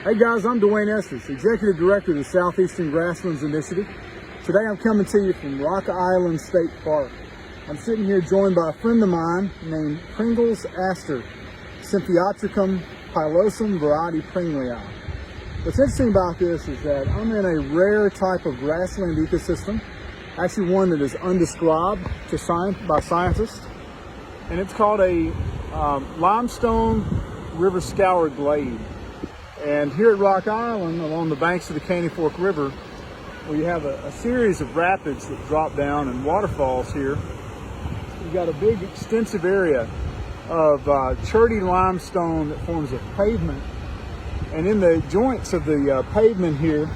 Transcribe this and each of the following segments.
Hey guys, I'm Dwayne Estes, Executive Director of the Southeastern Grasslands Initiative. Today I'm coming to you from Rock Island State Park. I'm sitting here joined by a friend of mine named Pringle's Aster, Symphyiotricum pilosum variety Pringlei. What's interesting about this is that I'm in a rare type of grassland ecosystem, actually one that is undescribed by scientists, and it's called a Limestone Riverscour Glade. And here at Rock Island, along the banks of the Camry Fork River, we have a series of rapids that drop down and waterfalls here. You've got a big extensive area of cherty limestone that forms a pavement. And in the joints of the pavement here,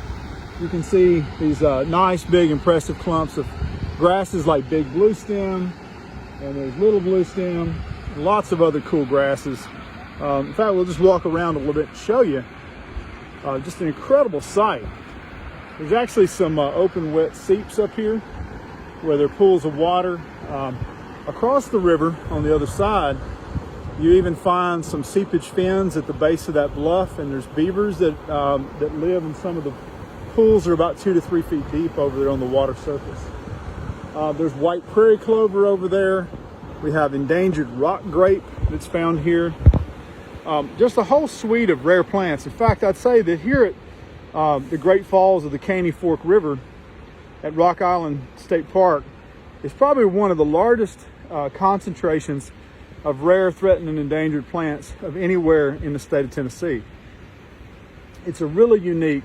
you can see these nice, big, impressive clumps of grasses like big bluestem, and there's little bluestem, lots of other cool grasses. In fact, we'll just walk around a little bit and show you just an incredible sight. There's actually some open wet seeps up here where there are pools of water. Across the river on the other side, you even find some seepage fins at the base of that bluff, and there's beavers that live in some of the pools that are about 2 to 3 feet deep over there on the water surface. There's white prairie clover over there. We have endangered rock grape that's found here. Just a whole suite of rare plants. In fact, I'd say that here at the Great Falls of the Camry Fork River at Rock Island State Park is probably one of the largest concentrations of rare, threatened, and endangered plants of anywhere in the state of Tennessee. It's a really unique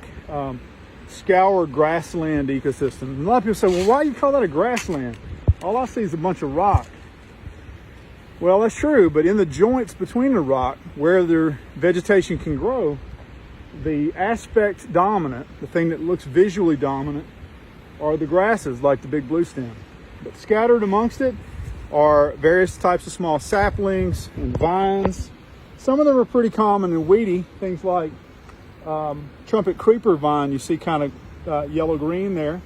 scour grassland ecosystem. And a lot of people say, well, why do you call that a grassland? All I see is a bunch of rock. Well, that's true, but in the joints between the rock, where their vegetation can grow, the aspect dominant, the thing that looks visually dominant, are the grasses like the big bluestem. But scattered amongst it are various types of small saplings and vines. Some of them are pretty common and weedy, things like trumpet creeper vine, you see kind of yellow-green there.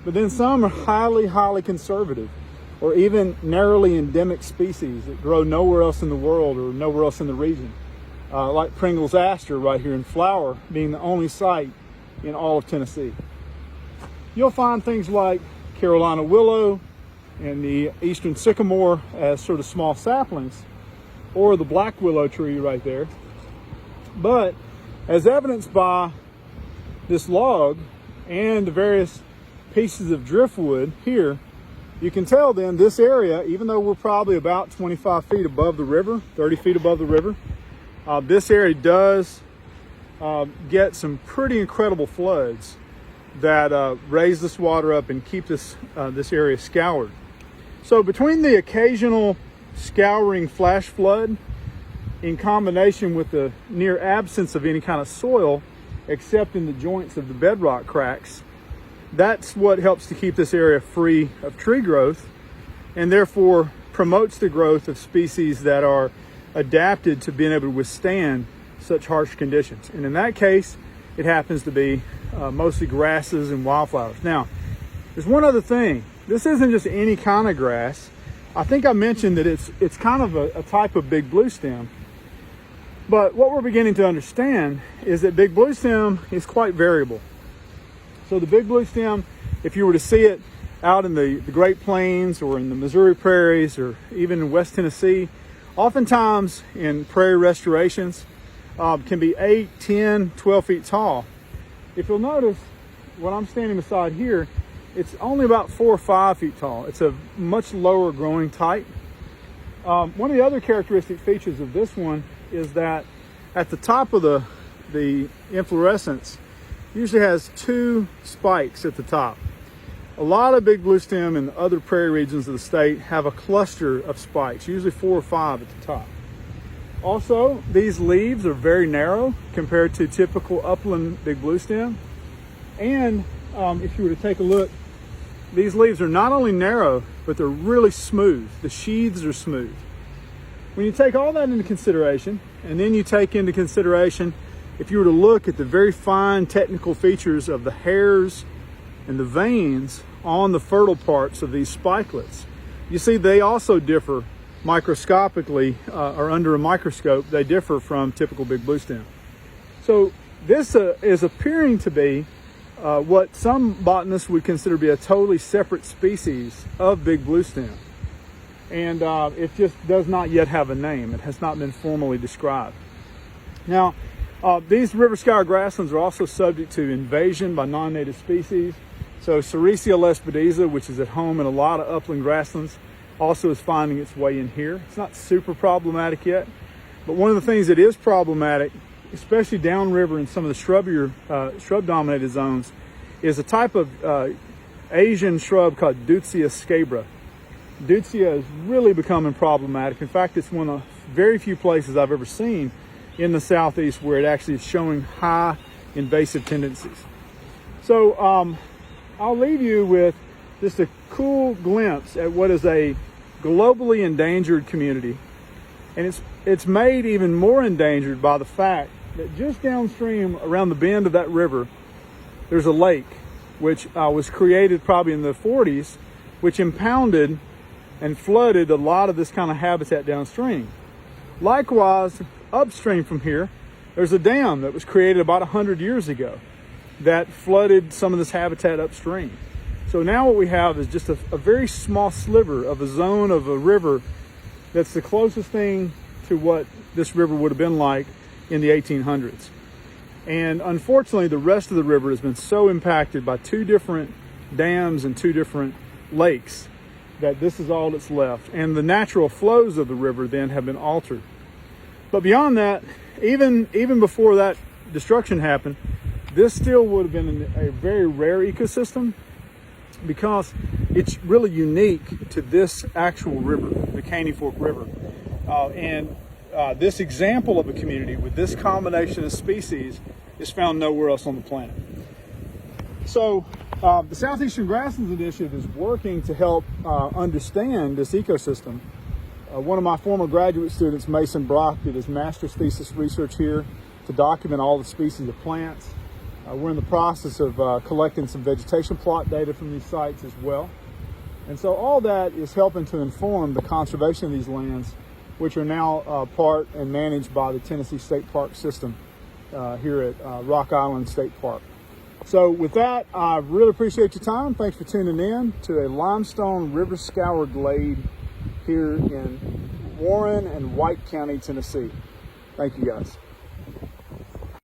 But then some are highly conservative, or even narrowly endemic species that grow nowhere else in the world or nowhere else in the region. Like Pringle's Aster right here in flower, being the only site in all of Tennessee. You'll find things like Carolina willow and the eastern sycamore as sort of small saplings, or the black willow tree right there. But as evidenced by this log and the various pieces of driftwood here, you can tell then this area, even though we're probably about 25 feet above the river, 30 feet above the river, this area does get some pretty incredible floods that raise this water up and keep this area scoured. So between the occasional scouring flash flood in combination with the near absence of any kind of soil except in the joints of the bedrock cracks, that's what helps to keep this area free of tree growth, and therefore promotes the growth of species that are adapted to being able to withstand such harsh conditions. And in that case, it happens to be mostly grasses and wildflowers. Now, there's one other thing. This isn't just any kind of grass. I think I mentioned that it's kind of a type of big bluestem. But what we're beginning to understand is that big bluestem is quite variable. So the big bluestem, if you were to see it out in the Great Plains or in the Missouri prairies or even in West Tennessee, oftentimes in prairie restorations, can be 8, 10, 12 feet tall. If you'll notice, what I'm standing beside here, it's only about 4 or 5 feet tall. It's a much lower growing type. One of the other characteristic features of this one is that at the top of the inflorescence, usually has 2 spikes at the top. A lot of big bluestem in other prairie regions of the state have a cluster of spikes, usually 4 or 5 at the top. Also, these leaves are very narrow compared to typical upland big bluestem. And if you were to take a look, these leaves are not only narrow, but they're really smooth. The sheaths are smooth. When you take all that into consideration, and then you take into consideration, if you were to look at the very fine technical features of the hairs and the veins on the fertile parts of these spikelets, you see they also differ microscopically or under a microscope. They differ from typical big bluestem. So this is appearing to be what some botanists would consider to be a totally separate species of big bluestem. And it just does not yet have a name. It has not been formally described. Now, these Riverscour grasslands are also subject to invasion by non-native species. So Sericea lespedeza, which is at home in a lot of upland grasslands, also is finding its way in here. It's not super problematic yet, but one of the things that is problematic, especially downriver in some of the shrub-dominated zones, is a type of Asian shrub called Deutzia scabra. Deutzia is really becoming problematic. In fact, it's one of the very few places I've ever seen in the southeast where it actually is showing high invasive tendencies. So I'll leave you with just a cool glimpse at what is a globally endangered community. And it's made even more endangered by the fact that just downstream around the bend of that river, there's a lake which was created probably in the 40s, which impounded and flooded a lot of this kind of habitat downstream. Likewise, upstream from here, there's a dam that was created about 100 years ago that flooded some of this habitat upstream. So now what we have is just a very small sliver of a zone of a river that's the closest thing to what this river would have been like in the 1800s. And unfortunately, the rest of the river has been so impacted by two different dams and two different lakes that this is all that's left. And the natural flows of the river then have been altered. But beyond that, even before that destruction happened, this still would have been a very rare ecosystem because it's really unique to this actual river, the Camry Fork River. This example of a community with this combination of species is found nowhere else on the planet. So the Southeastern Grasslands Initiative is working to help understand this ecosystem. One of my former graduate students, Mason Brock, did his master's thesis research here to document all the species of plants. We're in the process of collecting some vegetation plot data from these sites as well. And so all that is helping to inform the conservation of these lands, which are now part and managed by the Tennessee State Park System here at Rock Island State Park. So with that, I really appreciate your time. Thanks for tuning in to a Limestone Riverscour Glade here in Warren and White County, Tennessee. Thank you guys.